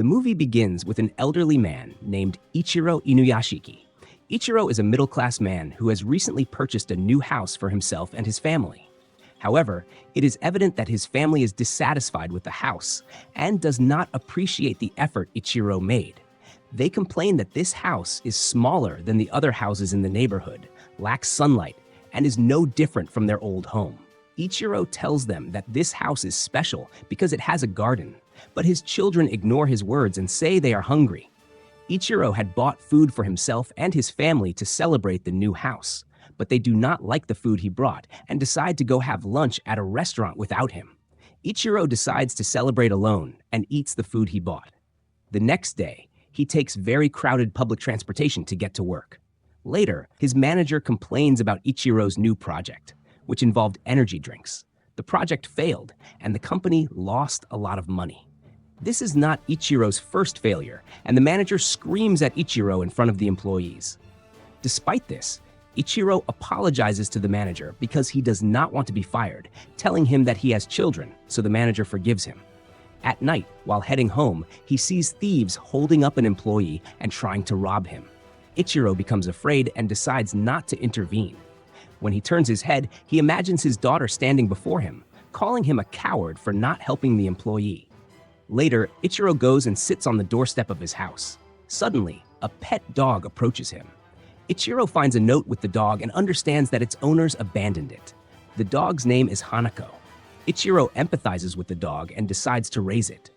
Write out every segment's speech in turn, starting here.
The movie begins with an elderly man named Ichiro Inuyashiki. Ichiro is a middle-class man who has recently purchased a new house for himself and his family. However, it is evident that his family is dissatisfied with the house and does not appreciate the effort Ichiro made. They complain that this house is smaller than the other houses in the neighborhood, lacks sunlight, and is no different from their old home. Ichiro tells them that this house is special because it has a garden, but his children ignore his words and say they are hungry. Ichiro had bought food for himself and his family to celebrate the new house, but they do not like the food he brought and decide to go have lunch at a restaurant without him. Ichiro decides to celebrate alone and eats the food he bought. The next day, he takes very crowded public transportation to get to work. Later, his manager complains about Ichiro's new project, which involved energy drinks. The project failed, and the company lost a lot of money. This is not Ichiro's first failure, and the manager screams at Ichiro in front of the employees. Despite this, Ichiro apologizes to the manager because he does not want to be fired, telling him that he has children, so the manager forgives him. At night, while heading home, he sees thieves holding up an employee and trying to rob him. Ichiro becomes afraid and decides not to intervene. When he turns his head, he imagines his daughter standing before him, calling him a coward for not helping the employee. Later, Ichiro goes and sits on the doorstep of his house. Suddenly, a pet dog approaches him. Ichiro finds a note with the dog and understands that its owners abandoned it. The dog's name is Hanako. Ichiro empathizes with the dog and decides to raise it.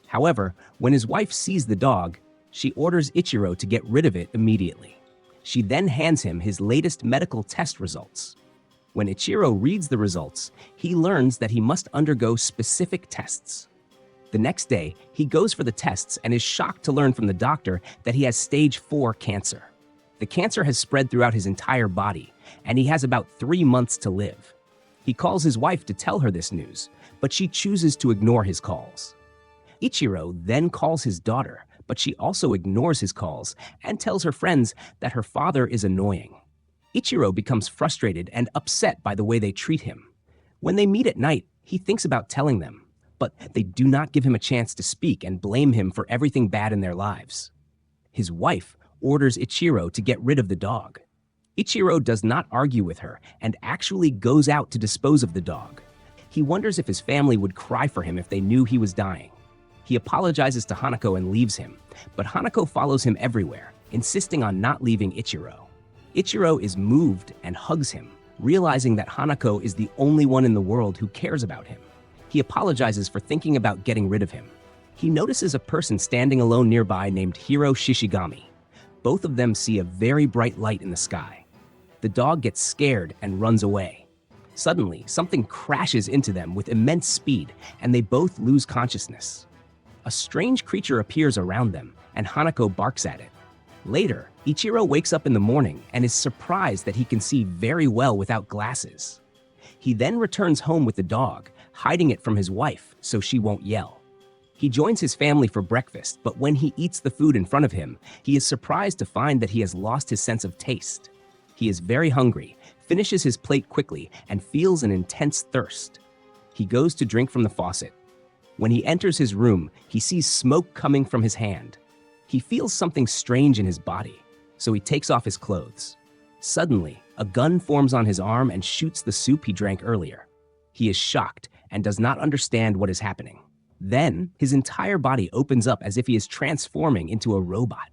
However, when his wife sees the dog, she orders Ichiro to get rid of it immediately. She then hands him his latest medical test results. When Ichiro reads the results, he learns that he must undergo specific tests. The next day, he goes for the tests and is shocked to learn from the doctor that he has stage 4 cancer. The cancer has spread throughout his entire body, and he has about 3 months to live. He calls his wife to tell her this news, but she chooses to ignore his calls. Ichiro then calls his daughter, but she also ignores his calls and tells her friends that her father is annoying. Ichiro becomes frustrated and upset by the way they treat him. When they meet at night, he thinks about telling them, but they do not give him a chance to speak and blame him for everything bad in their lives. His wife orders Ichiro to get rid of the dog. Ichiro does not argue with her and actually goes out to dispose of the dog. He wonders if his family would cry for him if they knew he was dying. He apologizes to Hanako and leaves him, but Hanako follows him everywhere, insisting on not leaving Ichiro. Ichiro is moved and hugs him, realizing that Hanako is the only one in the world who cares about him. He apologizes for thinking about getting rid of him. He notices a person standing alone nearby named Hiro Shishigami. Both of them see a very bright light in the sky. The dog gets scared and runs away. Suddenly, something crashes into them with immense speed, and they both lose consciousness. A strange creature appears around them, and Hanako barks at it. Later, Ichiro wakes up in the morning and is surprised that he can see very well without glasses. He then returns home with the dog, hiding it from his wife so she won't yell. He joins his family for breakfast, but when he eats the food in front of him, he is surprised to find that he has lost his sense of taste. He is very hungry, finishes his plate quickly, and feels an intense thirst. He goes to drink from the faucet. When he enters his room, he sees smoke coming from his hand. He feels something strange in his body, so he takes off his clothes. Suddenly, a gun forms on his arm and shoots the soup he drank earlier. He is shocked and does not understand what is happening. Then, his entire body opens up as if he is transforming into a robot.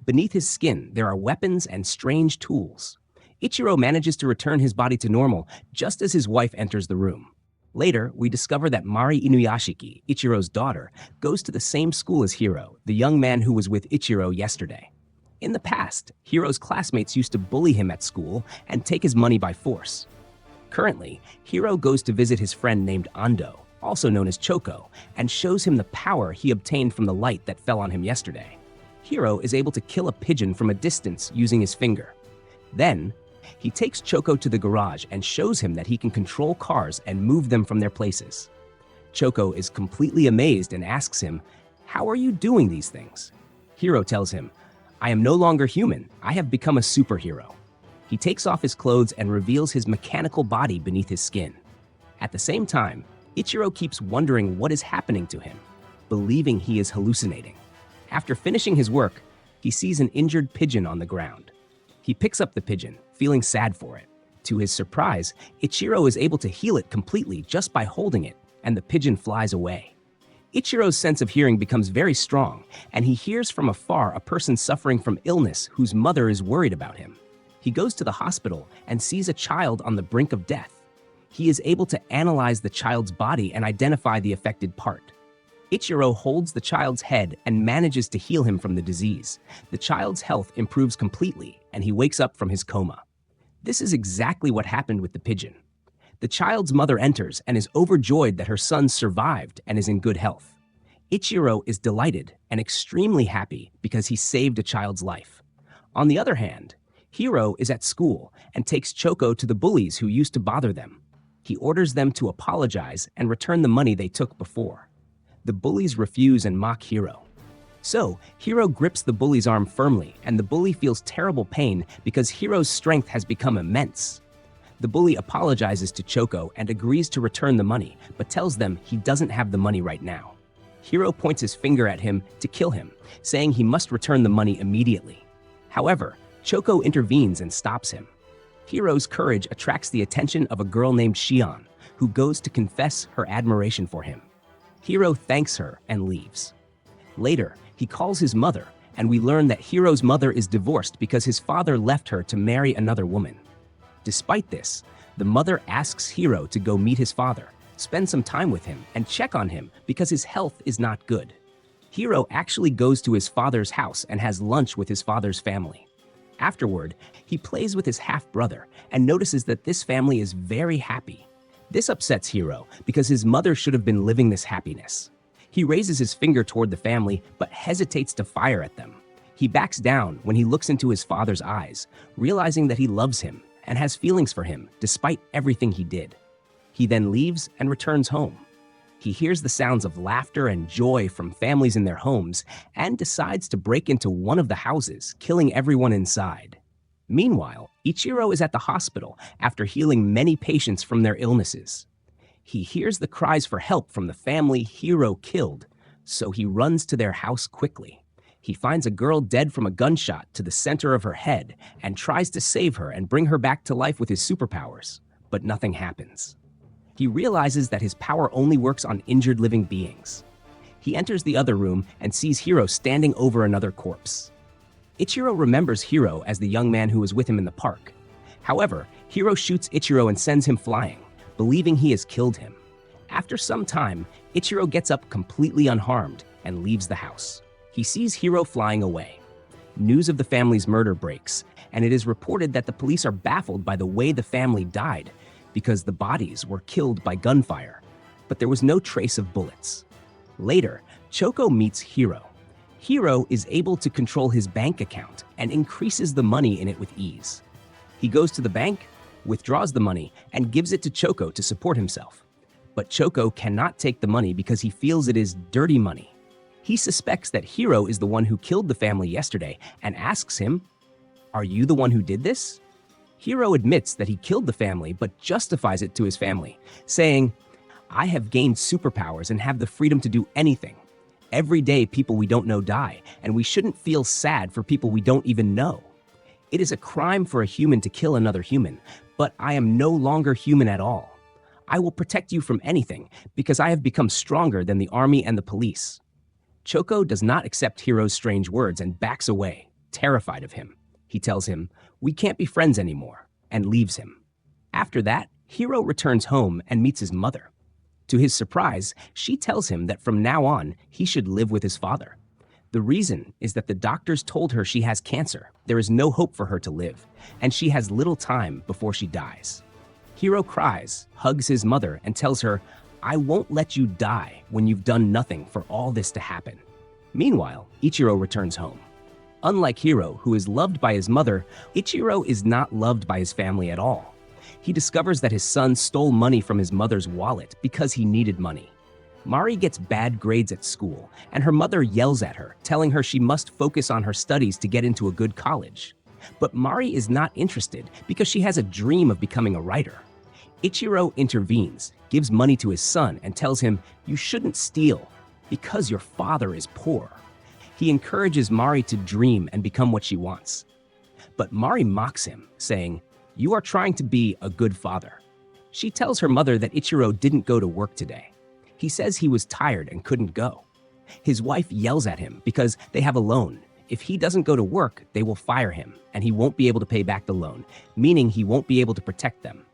Beneath his skin, there are weapons and strange tools. Ichiro manages to return his body to normal just as his wife enters the room. Later, we discover that Mari Inuyashiki, Ichiro's daughter, goes to the same school as Hiro, the young man who was with Ichiro yesterday. In the past, Hiro's classmates used to bully him at school and take his money by force. Currently, Hiro goes to visit his friend named Ando, also known as Choco, and shows him the power he obtained from the light that fell on him yesterday. Hiro is able to kill a pigeon from a distance using his finger. Then, he takes Choco to the garage and shows him that he can control cars and move them from their places. Choco is completely amazed and asks him, "How are you doing these things?" Hiro tells him, "I am no longer human. I have become a superhero." He takes off his clothes and reveals his mechanical body beneath his skin. At the same time, Ichiro keeps wondering what is happening to him, believing he is hallucinating. After finishing his work, he sees an injured pigeon on the ground. He picks up the pigeon, feeling sad for it. To his surprise, Ichiro is able to heal it completely just by holding it, and the pigeon flies away. Ichiro's sense of hearing becomes very strong, and he hears from afar a person suffering from illness whose mother is worried about him. He goes to the hospital and sees a child on the brink of death. He is able to analyze the child's body and identify the affected part. Ichiro holds the child's head and manages to heal him from the disease. The child's health improves completely, and he wakes up from his coma. This is exactly what happened with the pigeon. The child's mother enters and is overjoyed that her son survived and is in good health. Ichiro is delighted and extremely happy because he saved a child's life. On the other hand, Hiro is at school and takes Choco to the bullies who used to bother them. He orders them to apologize and return the money they took before. The bullies refuse and mock Hiro. So, Hiro grips the bully's arm firmly, and the bully feels terrible pain because Hiro's strength has become immense. The bully apologizes to Choco and agrees to return the money, but tells them he doesn't have the money right now. Hiro points his finger at him to kill him, saying he must return the money immediately. However, Choco intervenes and stops him. Hiro's courage attracts the attention of a girl named Shion, who goes to confess her admiration for him. Hiro thanks her and leaves. Later, he calls his mother, and we learn that Hiro's mother is divorced because his father left her to marry another woman. Despite this, the mother asks Hiro to go meet his father, spend some time with him, and check on him because his health is not good. Hiro actually goes to his father's house and has lunch with his father's family. Afterward, he plays with his half-brother and notices that this family is very happy. This upsets Hiro because his mother should have been living this happiness. He raises his finger toward the family but hesitates to fire at them. He backs down when he looks into his father's eyes, realizing that he loves him and has feelings for him despite everything he did. He then leaves and returns home. He hears the sounds of laughter and joy from families in their homes and decides to break into one of the houses, killing everyone inside. Meanwhile, Ichiro is at the hospital after healing many patients from their illnesses. He hears the cries for help from the family Hiro killed, so he runs to their house quickly. He finds a girl dead from a gunshot to the center of her head and tries to save her and bring her back to life with his superpowers, but nothing happens. He realizes that his power only works on injured living beings. He enters the other room and sees Hiro standing over another corpse. Ichiro remembers Hiro as the young man who was with him in the park. However, Hiro shoots Ichiro and sends him flying, believing he has killed him. After some time, Ichiro gets up completely unharmed and leaves the house. He sees Hiro flying away. News of the family's murder breaks, and it is reported that the police are baffled by the way the family died because the bodies were killed by gunfire, but there was no trace of bullets. Later, Choco meets Hiro. Hiro is able to control his bank account and increases the money in it with ease. He goes to the bank, withdraws the money, and gives it to Choco to support himself. But Choco cannot take the money because he feels it is dirty money. He suspects that Hiro is the one who killed the family yesterday and asks him, "Are you the one who did this?" Hiro admits that he killed the family but justifies it to his family, saying, "I have gained superpowers and have the freedom to do anything. Every day people we don't know die, and we shouldn't feel sad for people we don't even know. It is a crime for a human to kill another human, but I am no longer human at all. I will protect you from anything because I have become stronger than the army and the police." Choco does not accept Hiro's strange words and backs away, terrified of him. He tells him, "We can't be friends anymore," and leaves him. After that, Hiro returns home and meets his mother. To his surprise, she tells him that from now on, he should live with his father. The reason is that the doctors told her she has cancer, there is no hope for her to live, and she has little time before she dies. Hiro cries, hugs his mother, and tells her, "I won't let you die when you've done nothing for all this to happen." Meanwhile, Ichiro returns home. Unlike Hiro, who is loved by his mother, Ichiro is not loved by his family at all. He discovers that his son stole money from his mother's wallet because he needed money. Mari gets bad grades at school, and her mother yells at her, telling her she must focus on her studies to get into a good college. But Mari is not interested because she has a dream of becoming a writer. Ichiro intervenes, gives money to his son, and tells him, "You shouldn't steal because your father is poor." He encourages Mari to dream and become what she wants. But Mari mocks him, saying, "You are trying to be a good father." She tells her mother that Ichiro didn't go to work today. He says he was tired and couldn't go. His wife yells at him because they have a loan. If he doesn't go to work, they will fire him, and he won't be able to pay back the loan, meaning he won't be able to protect them.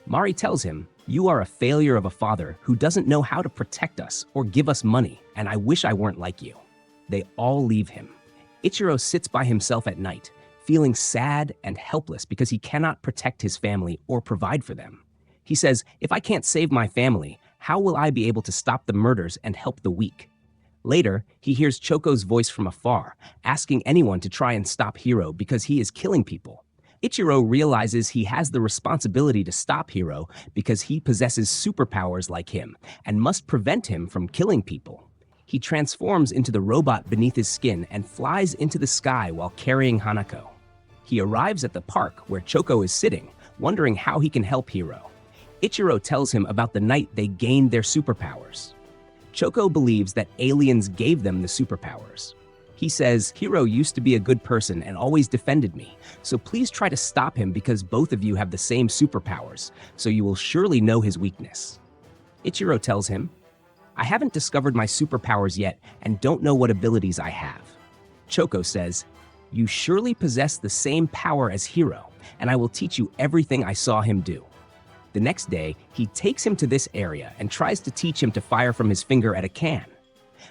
Mari tells him, "You are a failure of a father who doesn't know how to protect us or give us money, and I wish I weren't like you." They all leave him. Ichiro sits by himself at night, feeling sad and helpless because he cannot protect his family or provide for them. He says, "If I can't save my family, how will I be able to stop the murders and help the weak?" Later, he hears Choko's voice from afar, asking anyone to try and stop Hiro because he is killing people. Ichiro realizes he has the responsibility to stop Hiro because he possesses superpowers like him and must prevent him from killing people. He transforms into the robot beneath his skin and flies into the sky while carrying Hanako. He arrives at the park where Choko is sitting, wondering how he can help Hiro. Ichiro tells him about the night they gained their superpowers. Choko believes that aliens gave them the superpowers. He says, "Hiro used to be a good person and always defended me, so please try to stop him because both of you have the same superpowers, so you will surely know his weakness." Ichiro tells him, "I haven't discovered my superpowers yet and don't know what abilities I have." Choko says, "You surely possess the same power as Hiro, and I will teach you everything I saw him do." The next day, he takes him to this area and tries to teach him to fire from his finger at a can.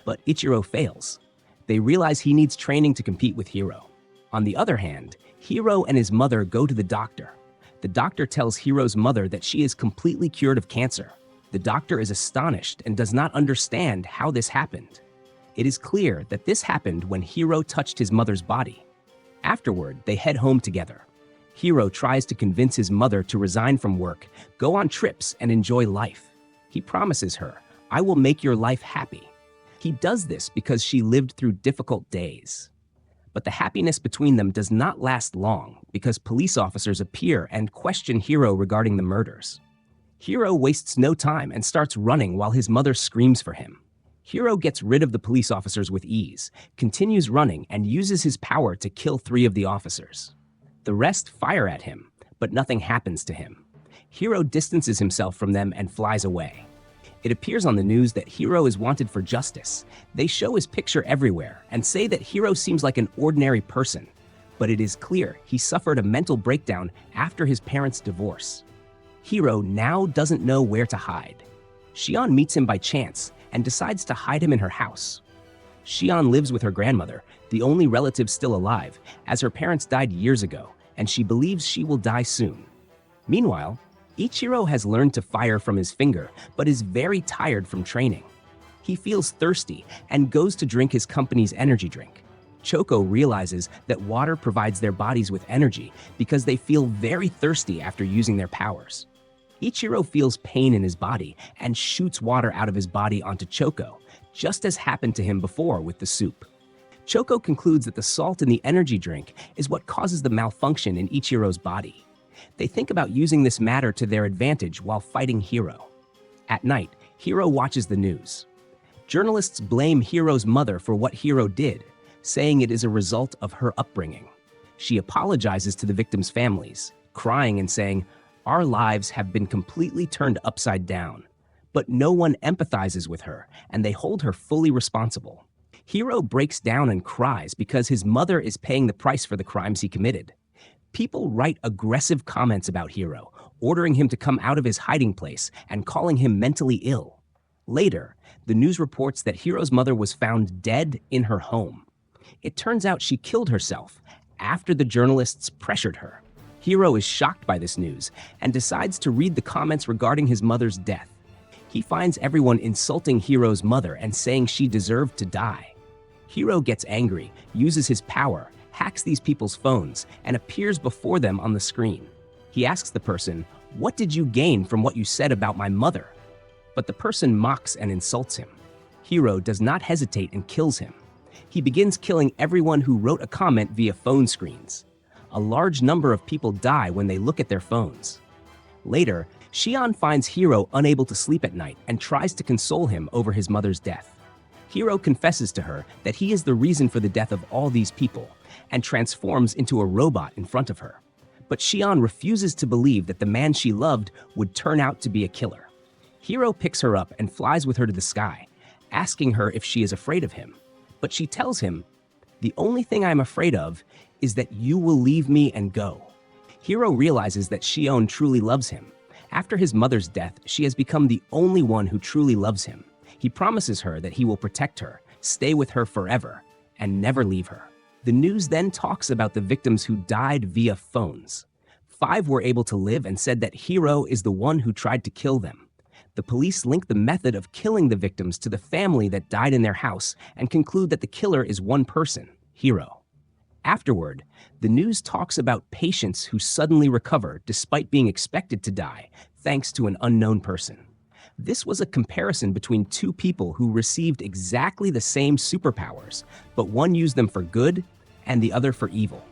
But Ichiro fails. They realize he needs training to compete with Hiro. On the other hand, Hiro and his mother go to the doctor. The doctor tells Hiro's mother that she is completely cured of cancer. The doctor is astonished and does not understand how this happened. It is clear that this happened when Hiro touched his mother's body. Afterward, they head home together. Hiro tries to convince his mother to resign from work, go on trips, and enjoy life. He promises her, "I will make your life happy." He does this because she lived through difficult days. But the happiness between them does not last long because police officers appear and question Hiro regarding the murders. Hiro wastes no time and starts running while his mother screams for him. Hiro gets rid of the police officers with ease, continues running, and uses his power to kill 3 of the officers. The rest fire at him, but nothing happens to him. Hiro distances himself from them and flies away. It appears on the news that Hiro is wanted for justice. They show his picture everywhere and say that Hiro seems like an ordinary person, but it is clear he suffered a mental breakdown after his parents' divorce. Hiro now doesn't know where to hide. Shion meets him by chance and decides to hide him in her house. Shion lives with her grandmother, the only relative still alive, as her parents died years ago, and she believes she will die soon. Meanwhile, Ichiro has learned to fire from his finger, but is very tired from training. He feels thirsty and goes to drink his company's energy drink. Choko realizes that water provides their bodies with energy because they feel very thirsty after using their powers. Ichiro feels pain in his body and shoots water out of his body onto Choko, just as happened to him before with the soup. Choko concludes that the salt in the energy drink is what causes the malfunction in Ichiro's body. They think about using this matter to their advantage while fighting Hiro. At night, Hiro watches the news. Journalists blame Hiro's mother for what Hiro did, saying it is a result of her upbringing. She apologizes to the victims' families, crying and saying, "Our lives have been completely turned upside down." But no one empathizes with her, and they hold her fully responsible. Hiro breaks down and cries because his mother is paying the price for the crimes he committed. People write aggressive comments about Hiro, ordering him to come out of his hiding place and calling him mentally ill. Later, the news reports that Hiro's mother was found dead in her home. It turns out she killed herself after the journalists pressured her. Hiro is shocked by this news and decides to read the comments regarding his mother's death. He finds everyone insulting Hiro's mother and saying she deserved to die. Hiro gets angry, uses his power, hacks these people's phones, and appears before them on the screen. He asks the person, "What did you gain from what you said about my mother?" But the person mocks and insults him. Hiro does not hesitate and kills him. He begins killing everyone who wrote a comment via phone screens. A large number of people die when they look at their phones. Later, Shion finds Hiro unable to sleep at night and tries to console him over his mother's death. Hiro confesses to her that he is the reason for the death of all these people and transforms into a robot in front of her. But Shion refuses to believe that the man she loved would turn out to be a killer. Hiro picks her up and flies with her to the sky, asking her if she is afraid of him. But she tells him, "The only thing I'm afraid of is that you will leave me and go." Hiro realizes that Shion truly loves him. After his mother's death, she has become the only one who truly loves him. He promises her that he will protect her, stay with her forever, and never leave her. The news then talks about the victims who died via phones. 5 were able to live and said that Hiro is the one who tried to kill them. The police link the method of killing the victims to the family that died in their house and conclude that the killer is one person, Hiro. Afterward, the news talks about patients who suddenly recover despite being expected to die, thanks to an unknown person. This was a comparison between 2 people who received exactly the same superpowers, but one used them for good and the other for evil.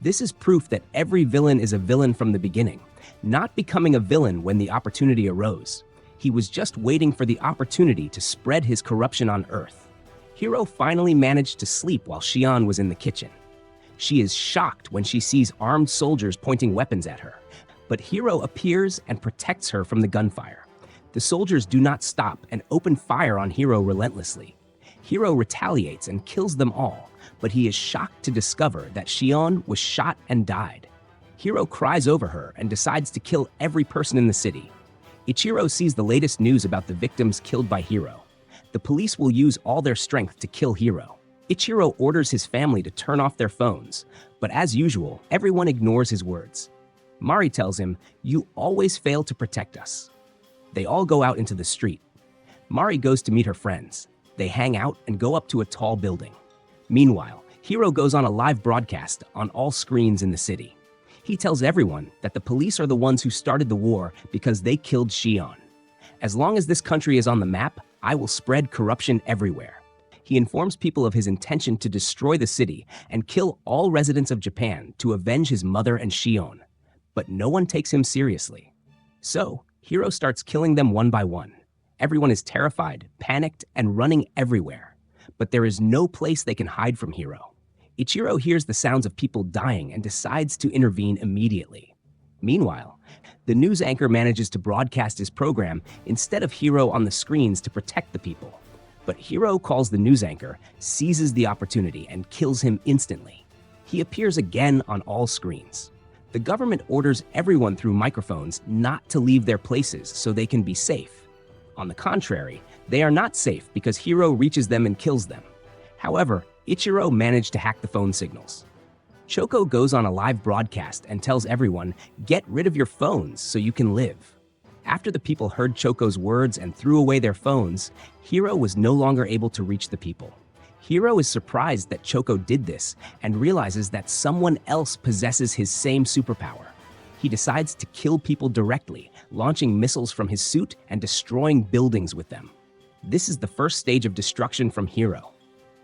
This is proof that every villain is a villain from the beginning, not becoming a villain when the opportunity arose. He was just waiting for the opportunity to spread his corruption on Earth. Hiro finally managed to sleep while Shion was in the kitchen. She is shocked when she sees armed soldiers pointing weapons at her, but Hiro appears and protects her from the gunfire. The soldiers do not stop and open fire on Hiro relentlessly. Hiro retaliates and kills them all, but he is shocked to discover that Shion was shot and died. Hiro cries over her and decides to kill every person in the city. Ichiro sees the latest news about the victims killed by Hiro. The police will use all their strength to kill Hiro. Ichiro orders his family to turn off their phones, but as usual, everyone ignores his words. Mari tells him, "You always fail to protect us." They all go out into the street. Mari goes to meet her friends. They hang out and go up to a tall building. Meanwhile, Hiro goes on a live broadcast on all screens in the city. He tells everyone that the police are the ones who started the war because they killed Shion. As long as this country is on the map, I will spread corruption everywhere. He informs people of his intention to destroy the city and kill all residents of Japan to avenge his mother and Shion. But no one takes him seriously. So, Hiro starts killing them one by one. Everyone is terrified, panicked, and running everywhere. But there is no place they can hide from Hiro. Ichiro hears the sounds of people dying and decides to intervene immediately. Meanwhile, the news anchor manages to broadcast his program instead of Hiro on the screens to protect the people. But Hiro calls the news anchor, seizes the opportunity, and kills him instantly. He appears again on all screens. The government orders everyone through microphones not to leave their places so they can be safe. On the contrary, they are not safe because Hiro reaches them and kills them. However, Ichiro managed to hack the phone signals. Choco goes on a live broadcast and tells everyone, "Get rid of your phones so you can live." After the people heard Choco's words and threw away their phones, Hiro was no longer able to reach the people. Hiro is surprised that Choco did this and realizes that someone else possesses his same superpower. He decides to kill people directly, launching missiles from his suit and destroying buildings with them. This is the first stage of destruction from Hiro.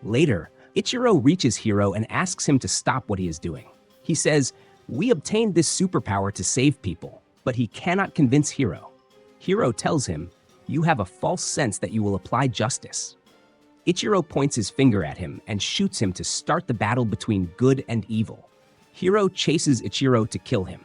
Later, Ichiro reaches Hiro and asks him to stop what he is doing. He says, "We obtained this superpower to save people," but he cannot convince Hiro. Hiro tells him, "You have a false sense that you will apply justice." Ichiro points his finger at him and shoots him to start the battle between good and evil. Hiro chases Ichiro to kill him.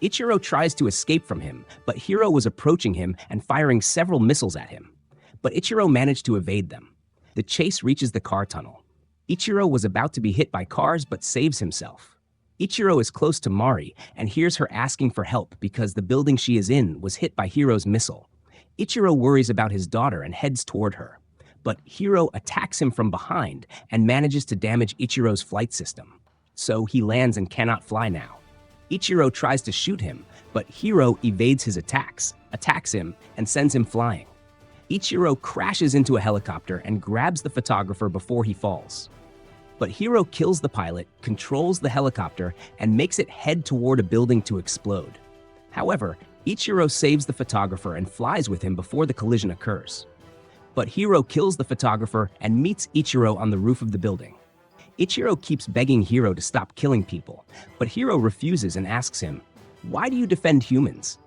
Ichiro tries to escape from him, but Hiro was approaching him and firing several missiles at him. But Ichiro managed to evade them. The chase reaches the car tunnel. Ichiro was about to be hit by cars but saves himself. Ichiro is close to Mari and hears her asking for help because the building she is in was hit by Hiro's missile. Ichiro worries about his daughter and heads toward her. But Hiro attacks him from behind and manages to damage Ichiro's flight system. So he lands and cannot fly now. Ichiro tries to shoot him, but Hiro evades his attacks, attacks him, and sends him flying. Ichiro crashes into a helicopter and grabs the photographer before he falls. But Hiro kills the pilot, controls the helicopter, and makes it head toward a building to explode. However, Ichiro saves the photographer and flies with him before the collision occurs. But Hiro kills the photographer and meets Ichiro on the roof of the building. Ichiro keeps begging Hiro to stop killing people, but Hiro refuses and asks him, "Why do you defend humans?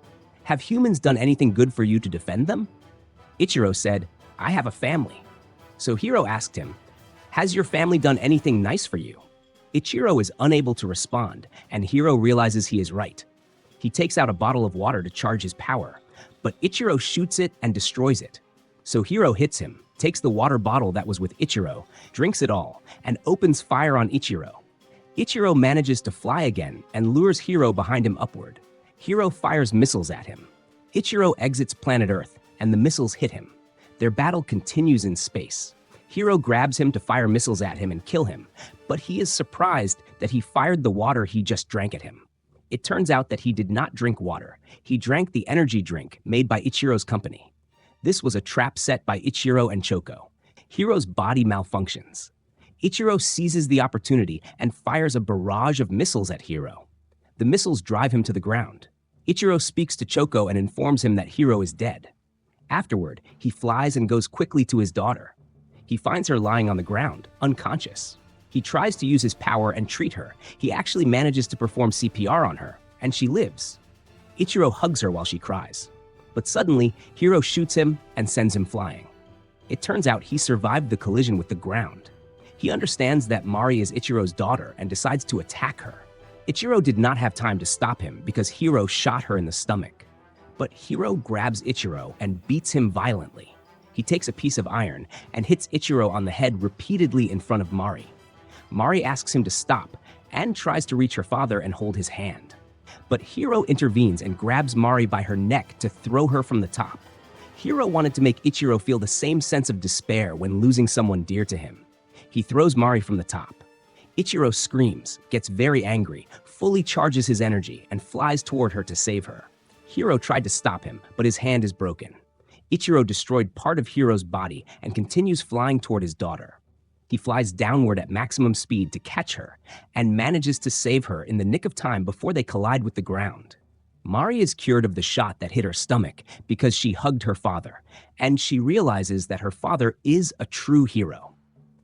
Have humans done anything good for you to defend them?" Ichiro said, "I have a family." So Hiro asked him, "Has your family done anything nice for you?" Ichiro is unable to respond, and Hiro realizes he is right. He takes out a bottle of water to charge his power, but Ichiro shoots it and destroys it. So Hiro hits him, takes the water bottle that was with Ichiro, drinks it all, and opens fire on Ichiro. Ichiro manages to fly again and lures Hiro behind him upward. Hiro fires missiles at him. Ichiro exits planet Earth, and the missiles hit him. Their battle continues in space. Hiro grabs him to fire missiles at him and kill him, but he is surprised that he fired the water he just drank at him. It turns out that he did not drink water. He drank the energy drink made by Ichiro's company. This was a trap set by Ichiro and Choco. Hiro's body malfunctions. Ichiro seizes the opportunity and fires a barrage of missiles at Hiro. The missiles drive him to the ground. Ichiro speaks to Choco and informs him that Hiro is dead. Afterward, he flies and goes quickly to his daughter. He finds her lying on the ground, unconscious. He tries to use his power and treat her. He actually manages to perform CPR on her, and she lives. Ichiro hugs her while she cries. But suddenly, Hiro shoots him and sends him flying. It turns out he survived the collision with the ground. He understands that Mari is Ichiro's daughter and decides to attack her. Ichiro did not have time to stop him because Hiro shot her in the stomach. But Hiro grabs Ichiro and beats him violently. He takes a piece of iron and hits Ichiro on the head repeatedly in front of Mari. Mari asks him to stop and tries to reach her father and hold his hand. But Hiro intervenes and grabs Mari by her neck to throw her from the top. Hiro wanted to make Ichiro feel the same sense of despair when losing someone dear to him. He throws Mari from the top. Ichiro screams, gets very angry, fully charges his energy, and flies toward her to save her. Hiro tried to stop him, but his hand is broken. Ichiro destroyed part of Hiro's body and continues flying toward his daughter. He flies downward at maximum speed to catch her and manages to save her in the nick of time before they collide with the ground. Mari is cured of the shot that hit her stomach because she hugged her father, and she realizes that her father is a true hero.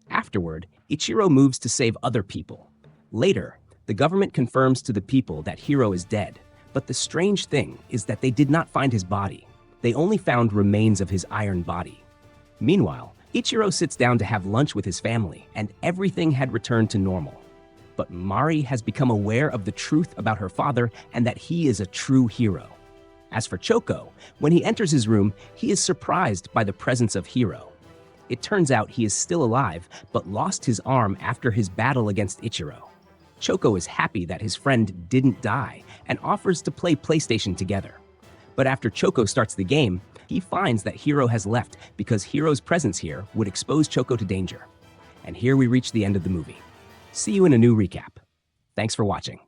Afterward, Ichiro moves to save other people. Later, the government confirms to the people that Hiro is dead, but the strange thing is that they did not find his body. They only found remains of his iron body. Meanwhile, Ichiro sits down to have lunch with his family, and everything had returned to normal. But Mari has become aware of the truth about her father and that he is a true hero. As for Choco, when he enters his room, he is surprised by the presence of Hiro. It turns out he is still alive, but lost his arm after his battle against Ichiro. Choco is happy that his friend didn't die and offers to play PlayStation together. But after Choco starts the game, he finds that Hiro has left because Hiro's presence here would expose Choco to danger. And here we reach the end of the movie. See you in a new recap. Thanks for watching.